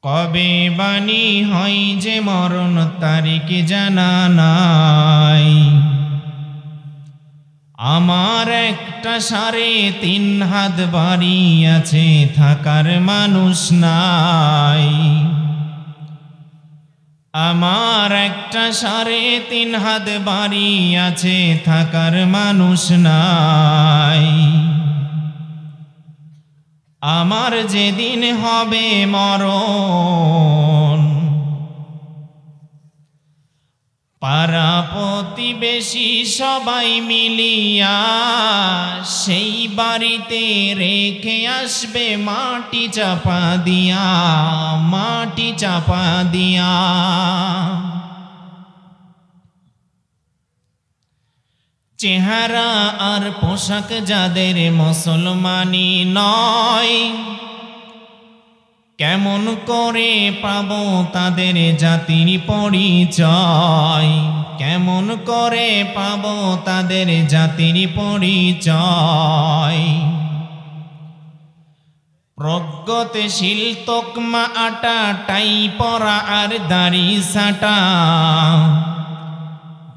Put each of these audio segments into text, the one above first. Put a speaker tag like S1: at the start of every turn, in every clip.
S1: কবে বাণী হয় যে মরণ তারিখ জানা নাই। আমার একটা 3.5 হাত বাড়ি আছে, থাকার মানুষ নাই। আমার একটা 3.5 হাত বাড়ি আছে, থাকার মানুষ নাই। আমার যেদিন হবে মরণ, পাড়া প্রতিবেশী সবাই মিলিয়া সেই বাড়িতে রেখে আসবে মাটি চাপা দিয়া, মাটি চাপা দিয়া। চেহারা আর পোশাক যাদের মুসলমানি নয়, কেমন করে পাবো তাদের জাতির পরিচয়? কেমন করে পাবো তাদের জাতির পরিচয়? প্রগতিশীল তকমা আটা, টাই পরা আর দাড়ি সাটা,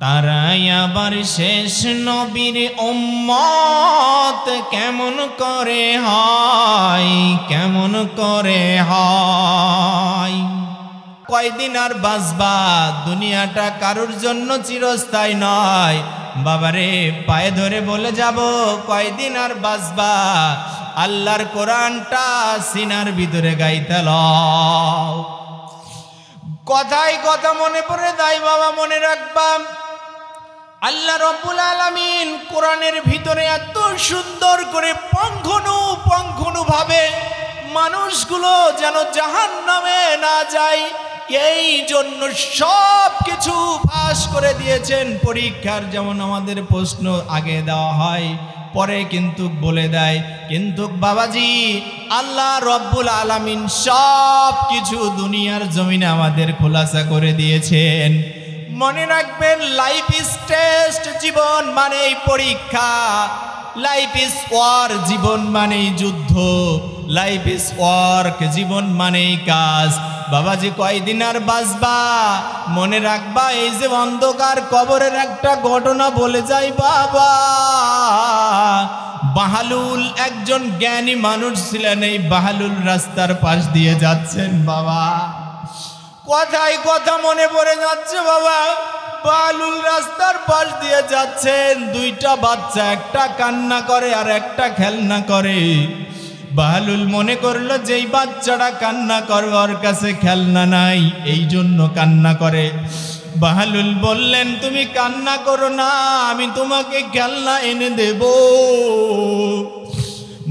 S1: তারাই আবার শেষ নবীর উম্মত। কেমন করে হয়, কেমন করে হয়? কয়দিন আর বাঁচবা, দুনিয়াটা কারোর জন্য চিরস্থায়ী নয়। বাবারে পায়ে ধরে বলে যাব, কয়দিন আর বাঁচবা, আল্লাহর কোরআনটা সিনার ভিতরে গাইতে লও। কথাই কথা মনে পড়ে দেয় বাবা, মনে রাখবা আল্লাহ রাব্বুল আলামিন কোরআনের ভিতরে এত সুন্দর করে পঙ্খানু ভাবে মানুষগুলো যেন জাহান্নামে না যায়, এই জন্য সব কিছু ফাঁস করে দিয়েছেন। পরীক্ষার যেমন আমাদের প্রশ্ন আগে দেওয়া হয়, পরে কিন্তু বলে দেয়, কিন্তু বাবাজি আল্লাহ রাব্বুল আলামিন সব কিছু দুনিয়ার জমিনে আমাদের খোলাসা করে দিয়েছেন। মনে রাখবেন, লাইফ ইজ টেস্ট, জীবন মানেই পরীক্ষা। লাইফ ইজ ওয়ার, জীবন মানেই যুদ্ধ। লাইফ ইজ ওয়ার্ক, জীবন মানেই কাজ। বাবাজি কয়দিন আর বাঁচবা, মনে রাখবা এই যে অন্ধকার কবরের একটা ঘটনা বলে যাই বাবা। বাহালুল একজন জ্ঞানী মানুষ ছিলেন, এই বাহালুল রাস্তার পাশ দিয়ে যাচ্ছেন বাবা। কথায় কথা মনে পড়ে যাচ্ছে বাবা, বাহালুল রাস্তার পাশ দিয়ে যাচ্ছেন, দুইটা বাচ্চা, একটা কান্না করে আর একটা খেলনা করে। বাহালুল মনে করলো যেই বাচ্চাটা কান্না করবে ওর কাছে খেলনা নাই, এই জন্য কান্না করে। বাহালুল বললেন, তুমি কান্না করো না, আমি তোমাকে খেলনা এনে দেব।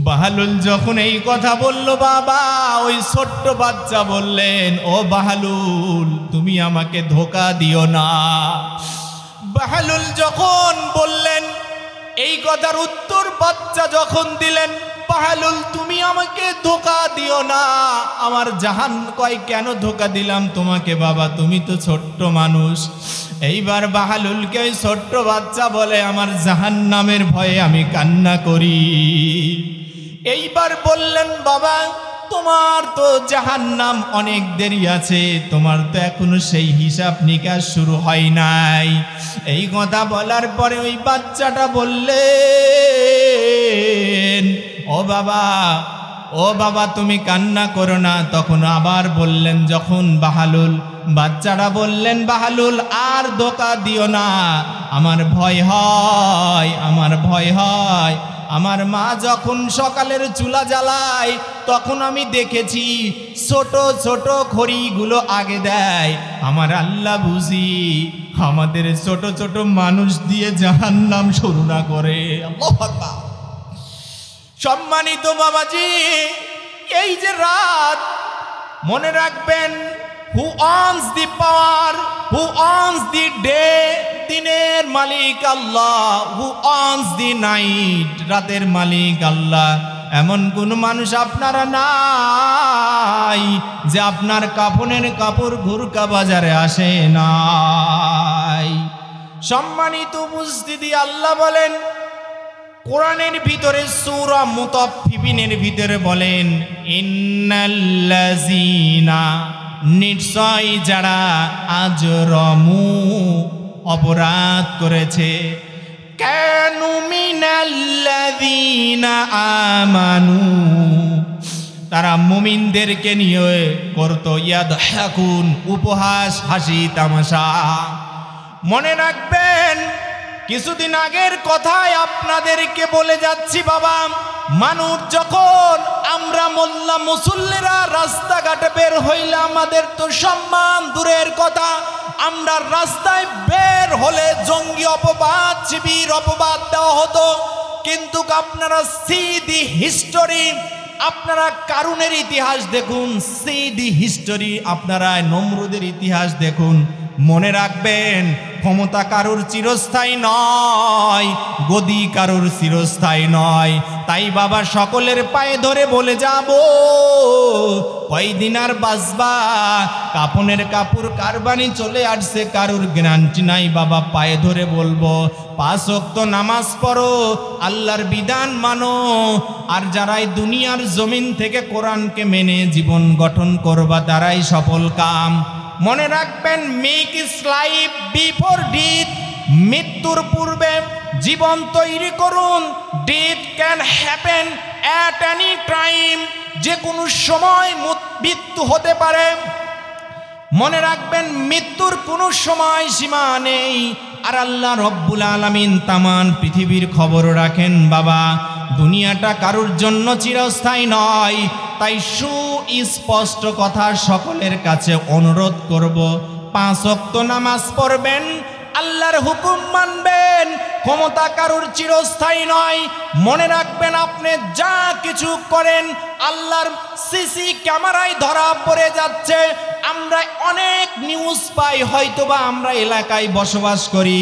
S1: বাহালুল যখন এই কথা বলল বাবা, ওই ছোট্ট বাচ্চা বললেন, ও বাহালুল তুমি আমাকে ধোকা দিও না। বাহালুল যখন বললেন এই কথার উত্তর বাচ্চা যখন দিলেন, বাহালুল তুমি আমাকে ধোকা দিও না। আমার জাহান কয়, কেন ধোকা দিলাম তোমাকে বাবা, তুমি তো ছোট্ট মানুষ। এইবার বাহালুলকে ওই ছোট্ট বাচ্চা বলে, আমার জাহান্নামের ভয়ে আমি কান্না করি। এইবার বললেন, বাবা তোমার তো জাহান্নাম অনেক দেরি আছে, তোমার তো এখনো সেই হিসাব নিকাশ শুরু হয় নাই। এই কথা বলার পরে ওই বাচ্চাটা বললেন, ও বাবা তুমি কান্না করো না। তখন আবার বললেন, যখন বাহালুল বাচ্চাটা বললেন, বাহালুল আর ধোকা দিও না, আমার ভয় হয়, আমার ভয় হয়। আমার মা যখন সকালের চুলা জ্বালায় তখন আমি দেখেছি ছোট ছোট খড়িগুলো আগে দেয়। আমার আল্লাহ বুঝি আমাদের ছোট ছোট মানুষ দিয়ে জাহান্নাম শুরু না করে। আল্লাহু আকবার। সম্মানিত বাবাজি, এই যে রাত, মনে রাখবেন, হু অনস দি পাওয়ার, হু অনস দি ডে, দিনের মালিক আল্লাহ, হু অনস দি নাইট, রাতের মালিক আল্লাহ। এমন কোন মানুষ আপনারা নাই যে আপনার কাফনের কাপড় ঘুরকা বাজারে আসে নাই। সম্মানিত উপস্থিতি, আল্লাহ বলেন, কোরআনের ভিতরে সূরা মুতাফফিফিনের ভিতরে বলেন, ইন্নাল্লাযীনা, নিশ্চয় যারা আজরামু, অপরাধ করেছে, কানু মিনাল্লাযীনা আমানু, তারা মুমিনদেরকে নিয়ে করত ইয়াদহাকুন, উপহাস, হাসি তামাশা। মনে রাখবেন, কিছুদিন আগের কথায় আপনাদেরকে বলে যাচ্ছি বাবা, মানুষ যখন আমরা মোল্লা মুসল্লিরা রাস্তাঘাটে বের হইলে আমাদের তো সম্মান দূরের কথা, আমরা রাস্তায় বের হলে জঙ্গি অপবাদ, শিবির অপবাদ দেওয়া হতো। কিন্তু আপনারা সিডি হিস্টোরি, আপনারা কারুনের ইতিহাস দেখুন, সিডি হিস্টোরি, আপনারা নমরুদের ইতিহাস দেখুন। মনে রাখবেন, ক্ষমতা কারুর চিরস্থায়ী নয়, গদি কারুর চিরস্থায়ী নয়। তাই বাবা সকলের পায়ে ধরে বলে যাব, কয়দিন আর বাঁচবা, কাপনের কাপড় কারবানি চলে আসছে, কারুর গ্যারান্টি নাই বাবা। পায়ে ধরে বলবো, 5 ওয়াক্ত নামাজ পড়ো, আল্লাহর বিধান মানো, আর যারাই দুনিয়ার জমিন থেকে কোরআনকে মেনে জীবন গঠন করবা তারাই সফল কাম। মনে রাখবেন, মেক ইস লাইফ বিফোর ডেথ, মৃত্যুর পূর্বে জীবন তৈরি করুন। Death can happen at any time, যে কোনো সময় মৃত্যু হতে পারে। মনে রাখবেন, মৃত্যুর কোনো সময় সীমা নেই। আর আল্লাহ রব্বুল আলামিন তামান পৃথিবীর খবর রাখেন বাবা, দুনিয়াটা কারুর জন্য চিরস্থায়ী নয়। তাই সুস্পষ্ট কথা সকলের কাছে অনুরোধ করব, 5 ওয়াক্ত নামাজ পড়বেন, আল্লাহর হুকুম মানবেন। ক্ষমতা কারুর চিরস্থায়ী নয়। মনে রাখবেন, আপনি যা কিছু করেন আল্লাহর সিসি ক্যামেরায় ধরা পড়ে যাচ্ছে। আমরা অনেক নিউজ পাই, হয়তোবা আমরা এলাকায় বসবাস করি,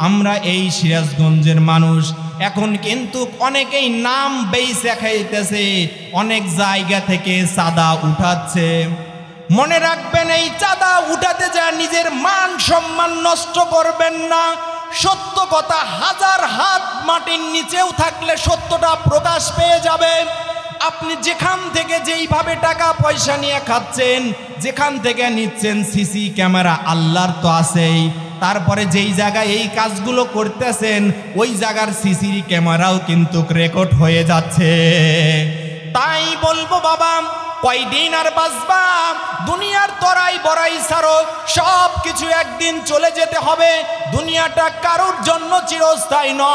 S1: আমরা এই সিরাজগঞ্জের মানুষ। এখন কিন্তু অনেকেই নাম বেইছে খাইতেছে, অনেক জায়গা থেকে চাঁদা উঠাচ্ছে। মনে রাখবেন, এই চাঁদা উঠাতে যায় নিজের মান সম্মান নষ্ট করবেন না। সত্য কথা, 1000 হাত মাটির নিচেও থাকলে সত্যটা প্রকাশ পেয়ে যাবে। আপনি যেখান থেকে যেইভাবে টাকা পয়সা নিয়ে খাচ্ছেন, যেখান থেকে নিচ্ছেন, সিসি ক্যামেরা আল্লাহর তো আছেই। তারপরে যেই জায়গায় এই কাজগুলো করতেছেন, ওই জায়গার সিসি ক্যামেরাও কিন্তু রেকর্ড হয়ে যাচ্ছে। তাই বলবো বাবা, কয়দিন আর বাঁচবা, দুনিয়ার তরাই বড়াই ছাড়ো, সব কিছু একদিন চলে যেতে হবে। দুনিয়াটা কারোর জন্য চিরস্থায়ী নয়।